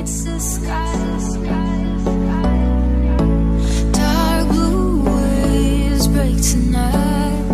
reach the skies. Dark blue waves break tonight.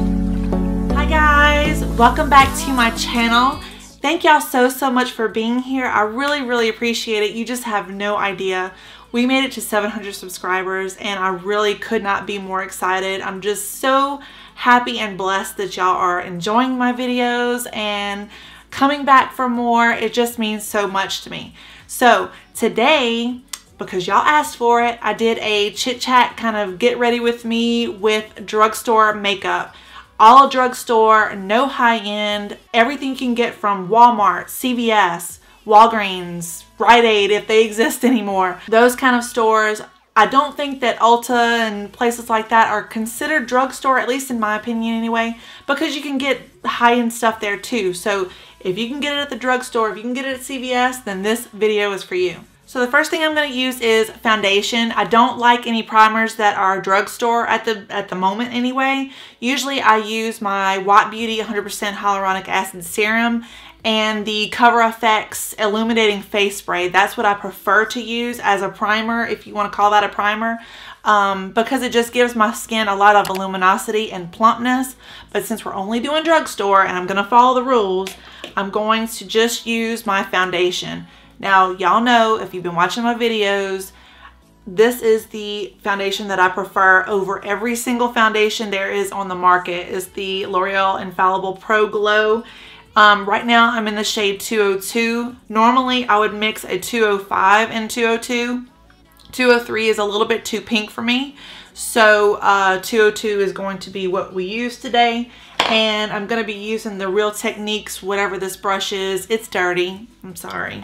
Hi guys, welcome back to my channel. Thank y'all so much for being here. I really appreciate it. You just have no idea. We made it to 700 subscribers and I really could not be more excited. I'm just so happy and blessed that y'all are enjoying my videos and coming back for more. It just means so much to me. So today, because y'all asked for it, I did a chit chat kind of get ready with me with drugstore makeup. All drugstore, no high end, everything you can get from Walmart, CVS, Walgreens, Rite Aid if they exist anymore. Those kind of stores. I don't think that Ulta and places like that are considered drugstore, at least in my opinion anyway, because you can get high-end stuff there too. So if you can get it at the drugstore, if you can get it at CVS, then this video is for you. So the first thing I'm going to use is foundation. I don't like any primers that are drugstore at the moment anyway. Usually I use my Watt Beauty 100% hyaluronic acid serum and the Cover FX illuminating face spray. That's what I prefer to use as a primer, if you want to call that a primer, because it just gives my skin a lot of luminosity and plumpness. But since we're only doing drugstore and I'm going to follow the rules, I'm going to just use my foundation. Now, y'all know, if you've been watching my videos, this is the foundation that I prefer over every single foundation there is on the market. Is the L'Oreal Infallible Pro Glow. Right now, I'm in the shade 202. Normally, I would mix a 205 and 202. 203 is a little bit too pink for me. So, 202 is going to be what we use today. And I'm going to be using the Real Techniques, whatever this brush is. It's dirty. I'm sorry.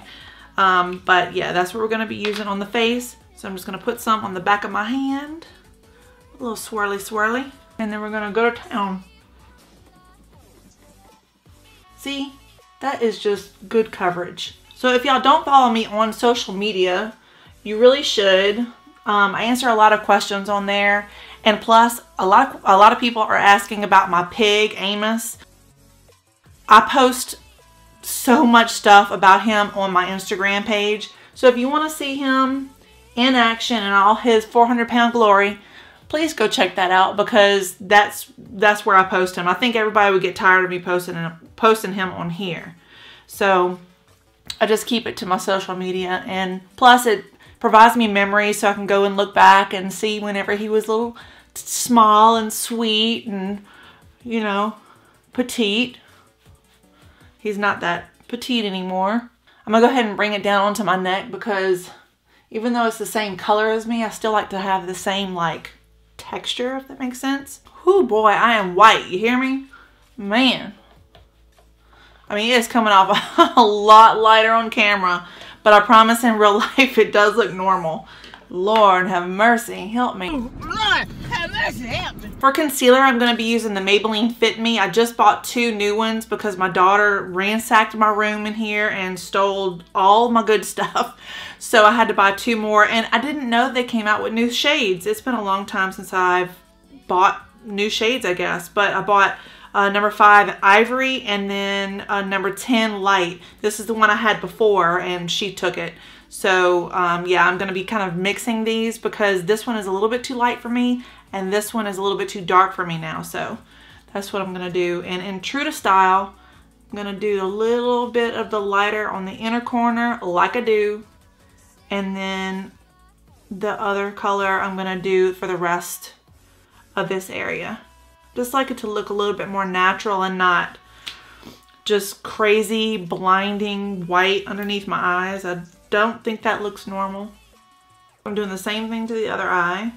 But yeah, that's what we're going to be using on the face. So I'm just going to put some on the back of my hand. A little swirly. And then we're going to go to town. See? That is just good coverage. So if y'all don't follow me on social media, you really should. I answer a lot of questions on there. And plus, a lot of people are asking about my pig, Amos. I post so much stuff about him on my Instagram page. So if you want to see him in action in all his 400-pound glory, please go check that out, because that's where I post him. I think everybody would get tired of me posting him on here. So I just keep it to my social media, and plus it provides me memories so I can go and look back and see whenever he was a little small and sweet and, you know, petite. He's not that petite anymore. I'm gonna go ahead and bring it down onto my neck, because even though it's the same color as me, I still like to have the same like texture, if that makes sense. Whoo boy, I am white, you hear me? Man. I mean, it's coming off a lot lighter on camera, but I promise in real life it does look normal. Lord have mercy, help me. Lord have mercy, help me. For concealer, I'm going to be using the Maybelline Fit Me. I just bought 2 new ones because my daughter ransacked my room in here and stole all my good stuff. So I had to buy 2 more, and I didn't know they came out with new shades. It's been a long time since I've bought new shades, I guess. But I bought number 5 Ivory and then number 10 Light. This is the one I had before and she took it. So yeah, I'm going to be kind of mixing these because this one is a little bit too light for me and this one is a little bit too dark for me now. So that's what I'm going to do. And in true to style, I'm going to do a little bit of the lighter on the inner corner like I do. And then the other color I'm going to do for the rest of this area. Just like it to look a little bit more natural and not just crazy blinding white underneath my eyes. I don't think that looks normal. I'm doing the same thing to the other eye.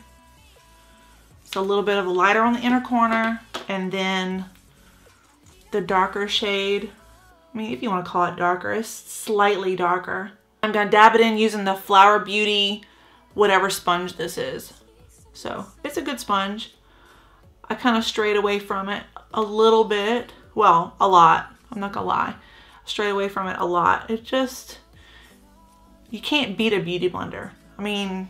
So a little bit of a lighter on the inner corner and then the darker shade. I mean, if you want to call it darker, it's slightly darker. I'm going to dab it in using the Flower Beauty whatever sponge this is. So it's a good sponge. I kind of strayed away from it a little bit. Well, a lot. I'm not gonna lie. I strayed away from it a lot. It just, you can't beat a beauty blender. I mean,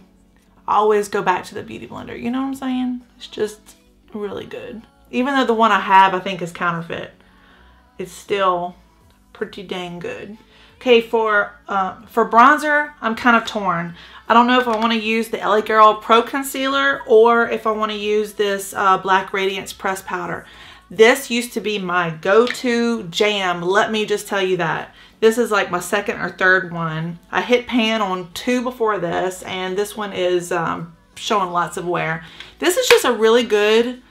I always go back to the beauty blender. You know what I'm saying? It's just really good. Even though the one I have I think is counterfeit, it's still pretty dang good. Okay, for bronzer, I'm kind of torn. I don't know if I want to use the LA Girl Pro Concealer or if I want to use this Black Radiance Press Powder. This used to be my go-to jam, let me just tell you that. This is like my second or third one. I hit pan on 2 before this, and this one is showing lots of wear. This is just a really good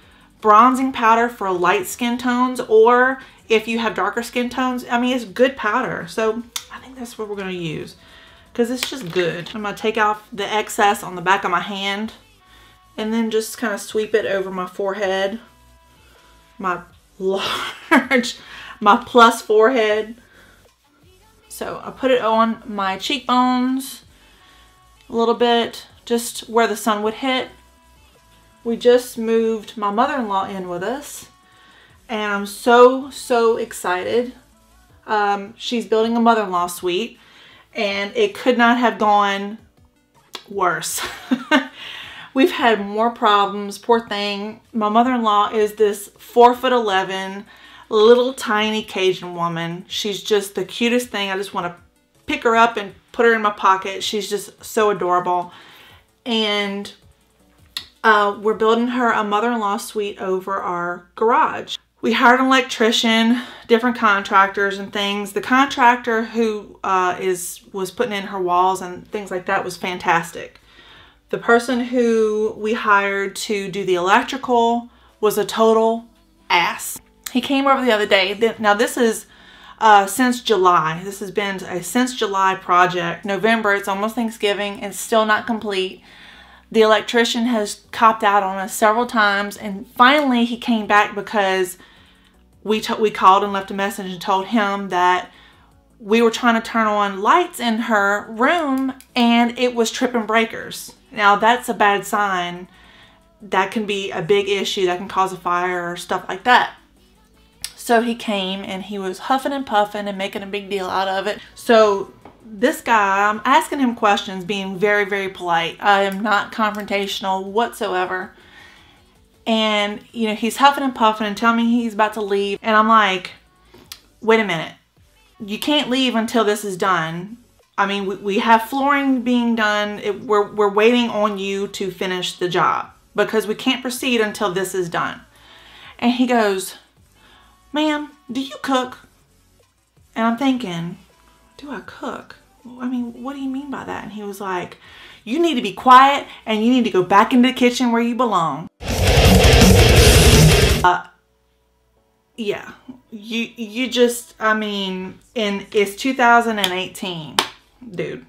bronzing powder for light skin tones, or if you have darker skin tones. I mean, it's good powder. So I think that's what we're going to use because it's just good. I'm going to take off the excess on the back of my hand and then just kind of sweep it over my forehead, my large, my plus forehead. So I put it on my cheekbones a little bit, just where the sun would hit. We just moved my mother-in-law in with us, and I'm so excited. She's building a mother-in-law suite, and it could not have gone worse. We've had more problems, poor thing. My mother-in-law is this 4'11", little tiny Cajun woman. She's just the cutest thing. I just want to pick her up and put her in my pocket. She's just so adorable. And we're building her a mother-in-law suite over our garage. We hired an electrician, different contractors and things. The contractor who was putting in her walls and things like that was fantastic. The person who we hired to do the electrical was a total ass. He came over the other day. Now this is since July. This has been a since July project. November, it's almost Thanksgiving and still not complete. The electrician has copped out on us several times, and finally he came back because we called and left a message and told him that we were trying to turn on lights in her room and it was tripping breakers. Now that's a bad sign. That can be a big issue. That can cause a fire or stuff like that. So he came and he was huffing and puffing and making a big deal out of it. So this guy, I'm asking him questions, being very polite. I am not confrontational whatsoever. And, you know, he's huffing and puffing and telling me he's about to leave. And I'm like, wait a minute. You can't leave until this is done. I mean, we have flooring being done. We're waiting on you to finish the job because we can't proceed until this is done. And he goes, ma'am, do you cook? And I'm thinking, do I cook? I mean, what do you mean by that? And he was like, you need to be quiet and you need to go back into the kitchen where you belong. Yeah, you just, I mean, and it's 2018, dude.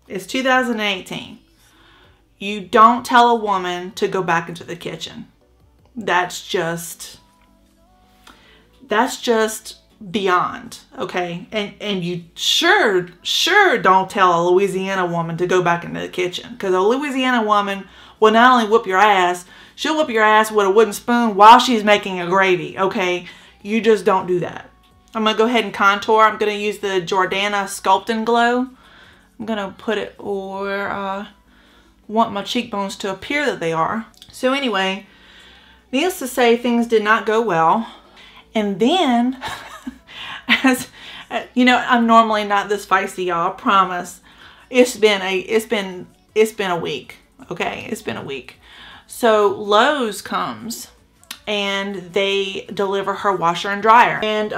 It's 2018. You don't tell a woman to go back into the kitchen. That's just beyond, okay? And you sure don't tell a Louisiana woman to go back into the kitchen, because a Louisiana woman will not only whoop your ass, she'll whip your ass with a wooden spoon while she's making a gravy, okay? You just don't do that. I'm going to go ahead and contour. I'm going to use the Jordana Sculpt and Glow. I'm going to put it where I want my cheekbones to appear that they are. So anyway, needless to say, things did not go well. And then, as you know, I'm normally not this feisty, y'all, I promise. It's been a week, okay? It's been a week. So Lowe's comes and they deliver her washer and dryer, and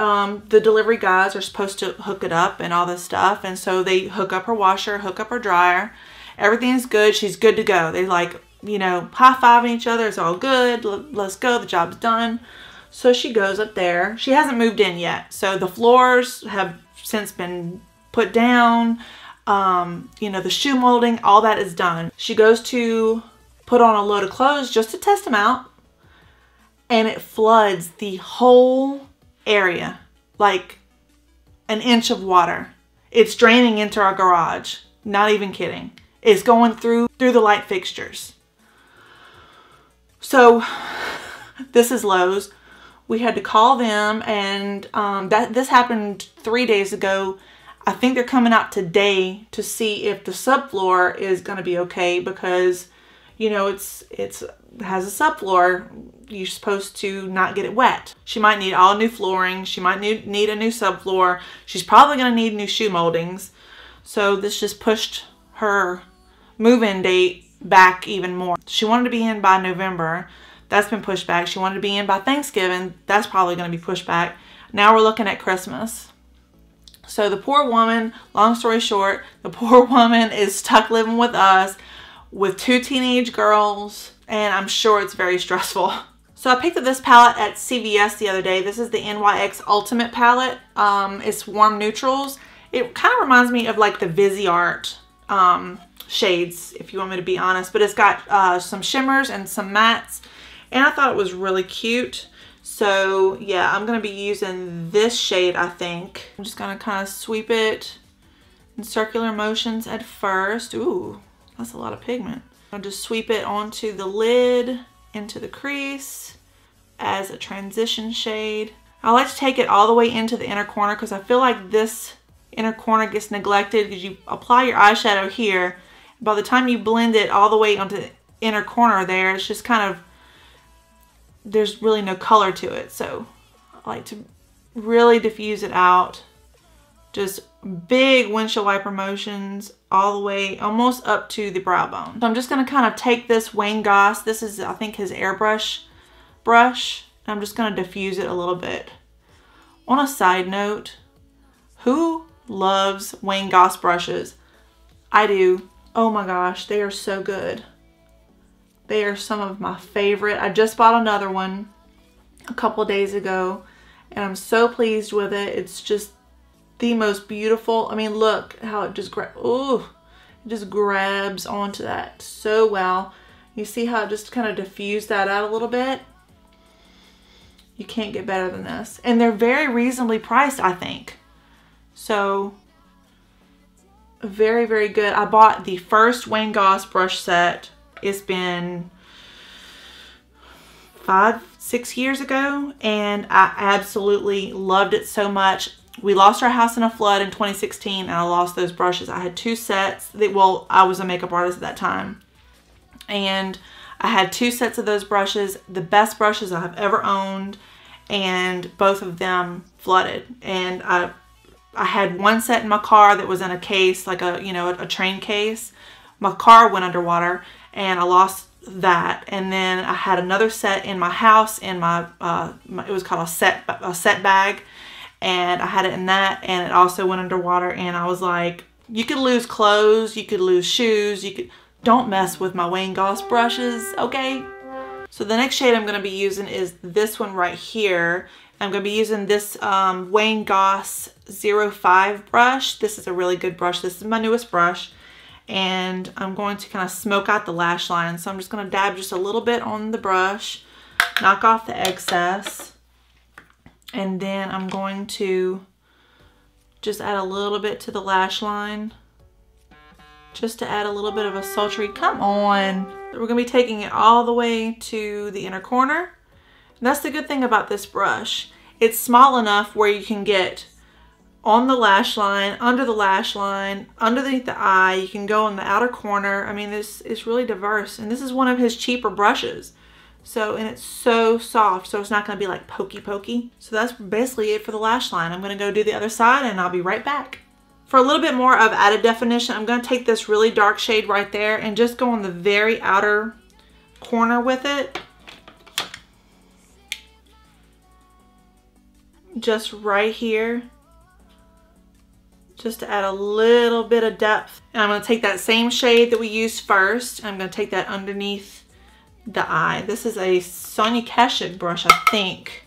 the delivery guys are supposed to hook it up and all this stuff, and so they hook up her washer, hook up her dryer. Everything's good. She's good to go. They like, you know, high-fiving each other. It's all good. Let's go. The job's done. So she goes up there. She hasn't moved in yet. So the floors have since been put down. You know, the shoe molding, all that is done. She goes to put on a load of clothes just to test them out. And it floods the whole area, like an inch of water. It's draining into our garage. Not even kidding. It's going through the light fixtures. So this is Lowe's. We had to call them, and this happened 3 days ago. I think they're coming out today to see if the subfloor is going to be okay, because, you know, it's has a subfloor. You're supposed to not get it wet. She might need all new flooring. She might need a new subfloor. She's probably going to need new shoe moldings. So this just pushed her move-in date back even more. She wanted to be in by November. That's been pushed back. She wanted to be in by Thanksgiving. That's probably going to be pushed back. Now we're looking at Christmas. So the poor woman, long story short, the poor woman is stuck living with us with 2 teenage girls, and I'm sure it's very stressful. So I picked up this palette at CVS the other day. This is the NYX Ultimate palette. It's warm neutrals. It kind of reminds me of like the Viseart shades, if you want me to be honest, but it's got some shimmers and some mattes, and I thought it was really cute. So yeah, I'm going to be using this shade, I think. I'm just going to kind of sweep it in circular motions at first. Ooh, that's a lot of pigment. I'll just sweep it onto the lid, into the crease as a transition shade. I like to take it all the way into the inner corner because I feel like this inner corner gets neglected because you apply your eyeshadow here. By the time you blend it all the way onto the inner corner there, it's just kind of, there's really no color to it. So I like to really diffuse it out. Just big windshield wiper motions all the way almost up to the brow bone. So I'm just going to kind of take this Wayne Goss. This is, I think, his airbrush brush. And I'm just going to diffuse it a little bit. On a side note, who loves Wayne Goss brushes? I do. Oh my gosh, they are so good. They are some of my favorite. I just bought another one a couple days ago, and I'm so pleased with it. It's just the most beautiful. I mean, look how it just grabs onto that so well. You see how it just kind of diffused that out a little bit? You can't get better than this. And they're very reasonably priced, I think. So, very, very good. I bought the first Wayne Goss brush set. It's been 5-6 years ago, and I absolutely loved it so much. We lost our house in a flood in 2016, and I lost those brushes. I had 2 sets. Well, I was a makeup artist at that time, and I had 2 sets of those brushes, the best brushes I have ever owned, and both of them flooded. And I had 1 set in my car that was in a case, like a, you know, a train case. My car went underwater, and I lost that. And then I had another set in my house in my it was called a set bag, and I had it in that, and it also went underwater. And I was like, you could lose clothes, you could lose shoes, don't mess with my Wayne Goss brushes, okay? So the next shade I'm going to be using is this one right here. I'm going to be using this Wayne Goss 05 brush. This is a really good brush. This is my newest brush. And I'm going to kind of smoke out the lash line. So I'm just going to dab just a little bit on the brush, knock off the excess, and then I'm going to just add a little bit to the lash line, just to add a little bit of a sultry, come on. We're going to be taking it all the way to the inner corner. And that's the good thing about this brush. It's small enough where you can get on the lash line, under the lash line, underneath the eye. You can go in the outer corner. I mean, this is really diverse. And this is one of his cheaper brushes. So, and it's so soft, so it's not going to be like pokey. So that's basically it for the lash line. I'm going to go do the other side, and I'll be right back. For a little bit more of added definition, I'm going to take this really dark shade right there and just go on the very outer corner with it. Just right here. Just to add a little bit of depth. And I'm going to take that same shade that we used first. I'm going to take that underneath the eye. This is a Sonia Kashuk brush, I think.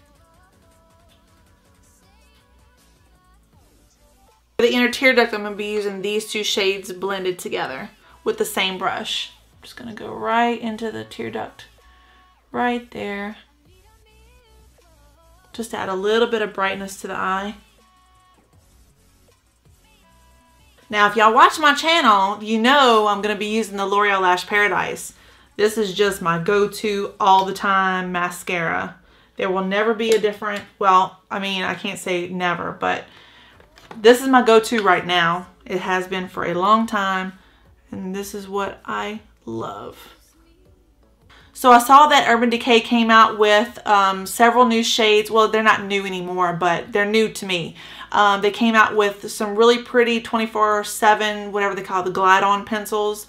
For the inner tear duct, I'm going to be using these 2 shades blended together with the same brush. I'm just going to go right into the tear duct. Right there. Just to add a little bit of brightness to the eye. Now, if y'all watch my channel, you know I'm going to be using the L'Oreal Lash Paradise. This is just my go-to all the time mascara. There will never be a different, well, I mean, I can't say never, but this is my go-to right now. It has been for a long time, and this is what I love. So I saw that Urban Decay came out with several new shades. Well, they're not new anymore, but they're new to me. They came out with some really pretty 24/7, whatever they call it, the glide-on pencils.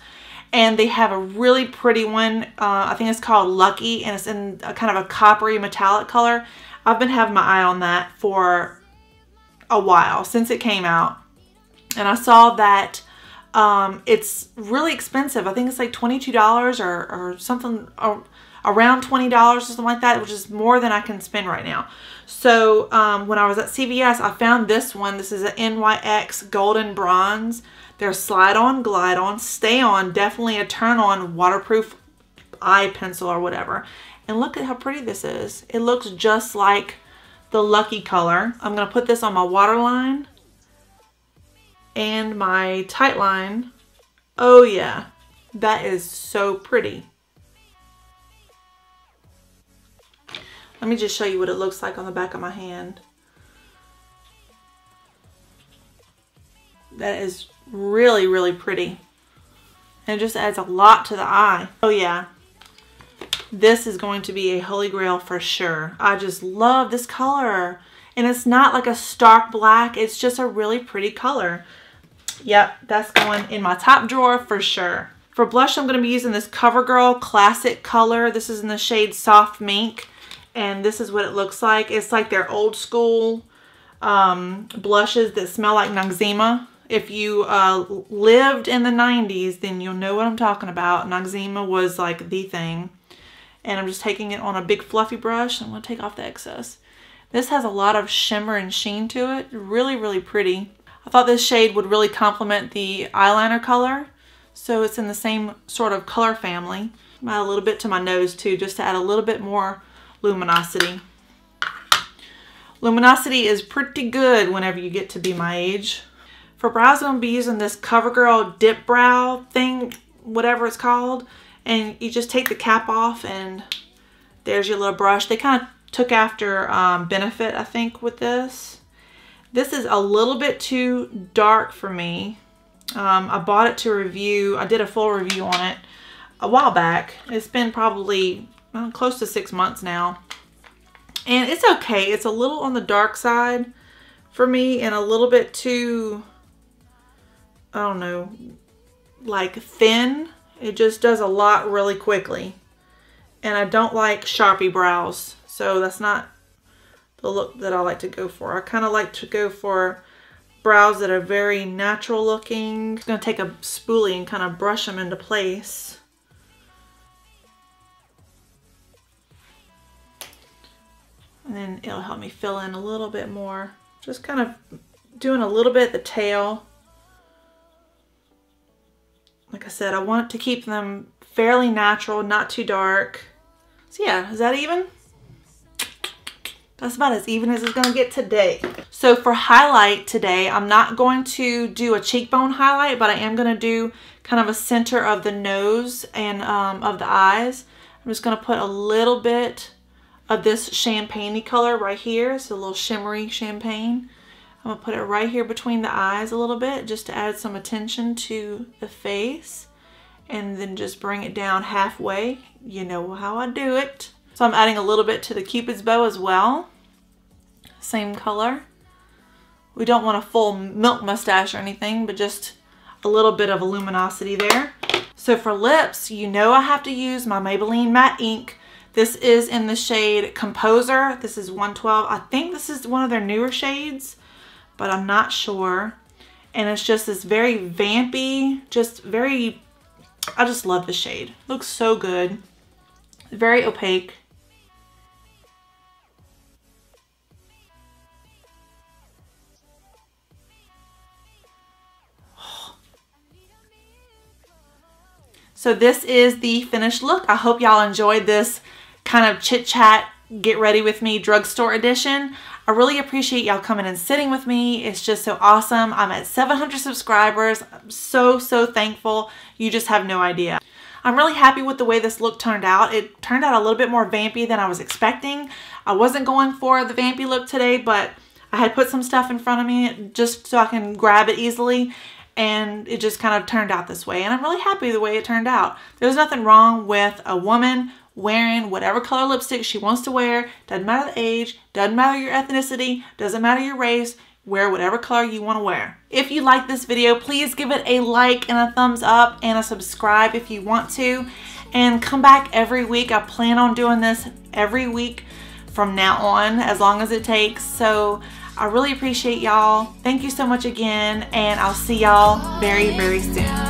And they have a really pretty one. I think it's called Lucky, and it's in a kind of a coppery metallic color. I've been having my eye on that for a while, since it came out. And I saw that it's really expensive. I think it's like $22 or something, around $20 or something like that, which is more than I can spend right now. So when I was at CVS, I found this one. This is an NYX Golden Bronze. They're slide on, glide on, stay on, definitely a turn on waterproof eye pencil or whatever. And look at how pretty this is. It looks just like the Lucky color. I'm going to put this on my waterline and my tight line. Oh yeah, that is so pretty. Let me just show you what it looks like on the back of my hand. That is really, really pretty. And it just adds a lot to the eye. Oh yeah, this is going to be a holy grail for sure. I just love this color. And it's not like a stark black, it's just a really pretty color. Yep, that's going in my top drawer for sure. For blush, I'm going to be using this CoverGirl Classic color. This is in the shade Soft Mink. And this is what it looks like. It's like their old school blushes that smell like Noxzema. If you lived in the 90s, then you'll know what I'm talking about. Noxzema was like the thing. And I'm just taking it on a big fluffy brush. I'm going to take off the excess. This has a lot of shimmer and sheen to it. Really, really pretty. I thought this shade would really complement the eyeliner color. So it's in the same sort of color family. I'm add a little bit to my nose too, just to add a little bit more luminosity. Luminosity is pretty good whenever you get to be my age. For brows, I'm going to be using this CoverGirl Dip Brow thing, whatever it's called. And you just take the cap off and there's your little brush. They kind of took after Benefit, I think, with this. This is a little bit too dark for me. I bought it to review. I did a full review on it a while back. It's been probably close to 6 months now. And it's okay. It's a little on the dark side for me and a little bit too, I don't know, like thin. It just does a lot really quickly. And I don't like Sharpie brows. So that's not the look that I like to go for. I kind of like to go for brows that are very natural looking. I'm just going to take a spoolie and kind of brush them into place. And then it'll help me fill in a little bit more. Just kind of doing a little bit at the tail. Like I said, I want to keep them fairly natural, not too dark. So yeah, is that even? That's about as even as it's going to get today. So for highlight today, I'm not going to do a cheekbone highlight, but I am going to do kind of a center of the nose and of the eyes. I'm just going to put a little bit of this champagne-y color right here. It's a little shimmery champagne. I'm going to put it right here between the eyes a little bit just to add some attention to the face. And then just bring it down halfway. You know how I do it. So I'm adding a little bit to the Cupid's bow as well. Same color. We don't want a full milk mustache or anything, but just a little bit of a luminosity there. So for lips, you know I have to use my Maybelline Matte Ink. This is in the shade Composer. This is 112. I think this is one of their newer shades, but I'm not sure. And it's just this very vampy, just very, I just love the shade. Looks so good. Very opaque. So this is the finished look. I hope y'all enjoyed this kind of chit chat, get ready with me drugstore edition. I really appreciate y'all coming and sitting with me. It's just so awesome. I'm at 700 subscribers. I'm so thankful. You just have no idea. I'm really happy with the way this look turned out. It turned out a little bit more vampy than I was expecting. I wasn't going for the vampy look today, but I had put some stuff in front of me just so I can grab it easily. And it just kind of turned out this way. And I'm really happy the way it turned out. There's nothing wrong with a woman wearing whatever color lipstick she wants to wear. Doesn't matter the age, doesn't matter your ethnicity, doesn't matter your race. Wear whatever color you want to wear. If you like this video, please give it a like and a thumbs up and a subscribe if you want to. And come back every week. I plan on doing this every week from now on, as long as it takes. So I really appreciate y'all. Thank you so much again, and I'll see y'all very, very soon.